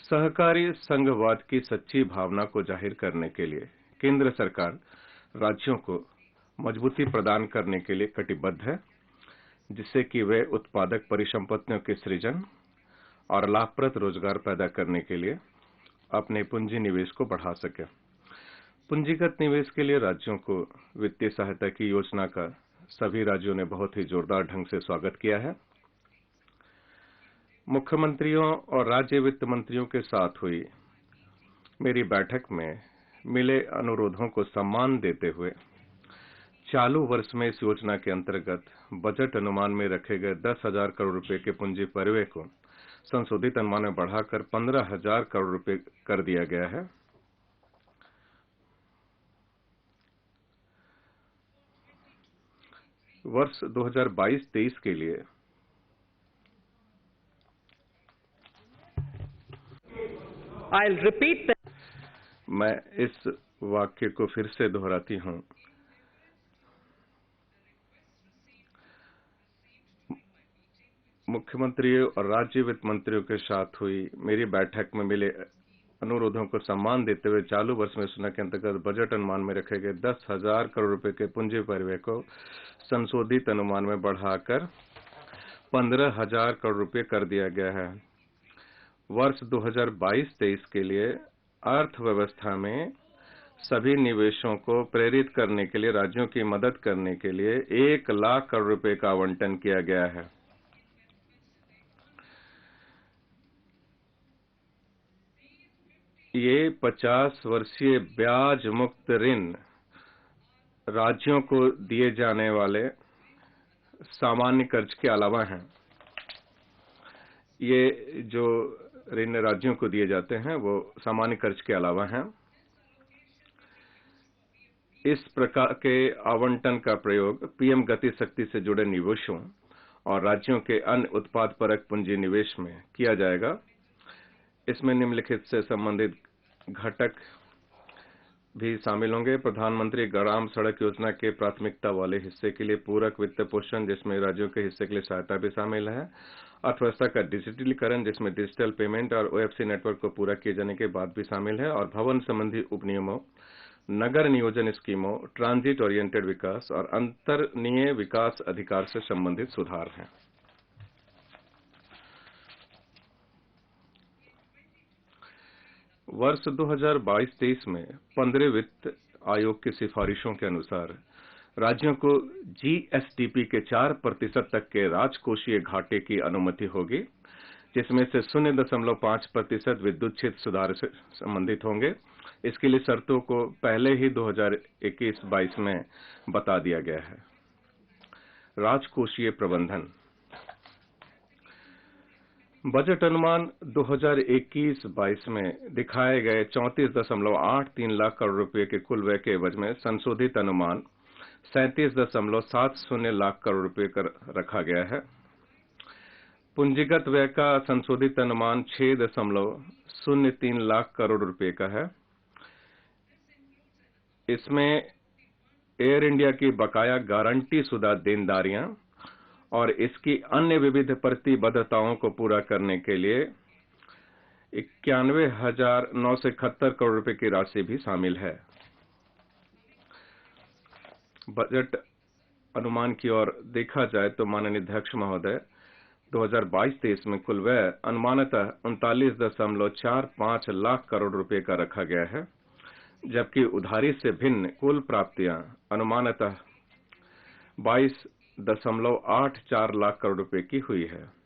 सहकारी संघवाद की सच्ची भावना को जाहिर करने के लिए केंद्र सरकार राज्यों को मजबूती प्रदान करने के लिए कटिबद्ध है, जिससे कि वे उत्पादक परिसंपत्तियों के सृजन और लाभप्रद रोजगार पैदा करने के लिए अपने पूंजी निवेश को बढ़ा सके। पूंजीगत निवेश के लिए राज्यों को वित्तीय सहायता की योजना का सभी राज्यों ने बहुत ही जोरदार ढंग से स्वागत किया है। मुख्यमंत्रियों और राज्य वित्त मंत्रियों के साथ हुई मेरी बैठक में मिले अनुरोधों को सम्मान देते हुए चालू वर्ष में इस योजना के अंतर्गत बजट अनुमान में रखे गए 10,000 करोड़ रुपए के पूंजी परिव्यय को संशोधित अनुमान में बढ़ाकर 15,000 करोड़ रुपए कर दिया गया है। वर्ष 2022-23 के लिए I'll repeat that. मैं इस वाक्य को फिर से दोहराती हूं। मुख्यमंत्रियों और राज्य वित्त मंत्रियों के साथ हुई मेरी बैठक में मिले अनुरोधों को सम्मान देते हुए चालू वर्ष में योजना के अंतर्गत बजट अनुमान में रखे गए 10,000 करोड़ रुपए के पूंजी परिव्यय को संशोधित अनुमान में बढ़ाकर 15,000 करोड़ रुपए कर दिया गया है। वर्ष 2022-23 के लिए अर्थव्यवस्था में सभी निवेशों को प्रेरित करने के लिए राज्यों की मदद करने के लिए 1 लाख करोड़ रुपए का आवंटन किया गया है। ये 50 वर्षीय ब्याज मुक्त ऋण राज्यों को दिए जाने वाले सामान्य कर्ज के अलावा हैं। ये जो ऋण राज्यों को दिए जाते हैं वो सामान्य कर्ज के अलावा हैं। इस प्रकार के आवंटन का प्रयोग पीएम गति शक्ति से जुड़े निवेशों और राज्यों के अन्य उत्पाद परक पूंजी निवेश में किया जाएगा। इसमें निम्नलिखित से संबंधित घटक भी शामिल होंगे। प्रधानमंत्री ग्राम सड़क योजना के प्राथमिकता वाले हिस्से के लिए पूरक वित्त पोषण, जिसमें राज्यों के हिस्से के लिए सहायता भी शामिल है। अर्थव्यवस्था का डिजिटलीकरण, जिसमें डिजिटल पेमेंट और ओएफसी नेटवर्क को पूरा किए जाने के बाद भी शामिल है। और भवन संबंधी उपनियमों, नगर नियोजन स्कीमों, ट्रांजिट ओरिएंटेड विकास और अंतर्निय विकास अधिकार से संबंधित सुधार हैं। वर्ष 2022-23 में 15वें वित्त आयोग की सिफारिशों के अनुसार राज्यों को जीएसडीपी के 4% तक के राजकोषीय घाटे की अनुमति होगी, जिसमें से 0.5% विद्युत क्षेत्र सुधार से संबंधित होंगे। इसके लिए शर्तों को पहले ही 2021-22 में बता दिया गया है। राजकोषीय प्रबंधन बजट अनुमान 2021-22 में दिखाए गए 34.83 लाख करोड़ रुपए के कुल व्यय के एवज में संशोधित अनुमान 37.70 लाख करोड़ रुपए कर रखा गया है। पूंजीगत व्यय का संशोधित अनुमान 6.03 लाख करोड़ रुपए का है। इसमें एयर इंडिया की बकाया गारंटी शुदा देनदारियां और इसकी अन्य विविध प्रतिबद्धताओं को पूरा करने के लिए 91,971 करोड़ रुपए की राशि भी शामिल है। बजट अनुमान की ओर देखा जाए तो माननीय अध्यक्ष महोदय 2022-23 में कुल व्यय अनुमानतः 39.45 लाख करोड़ रुपए का रखा गया है, जबकि उधारी से भिन्न कुल प्राप्तियां अनुमानतः 22.84 लाख करोड़ रुपए की हुई है।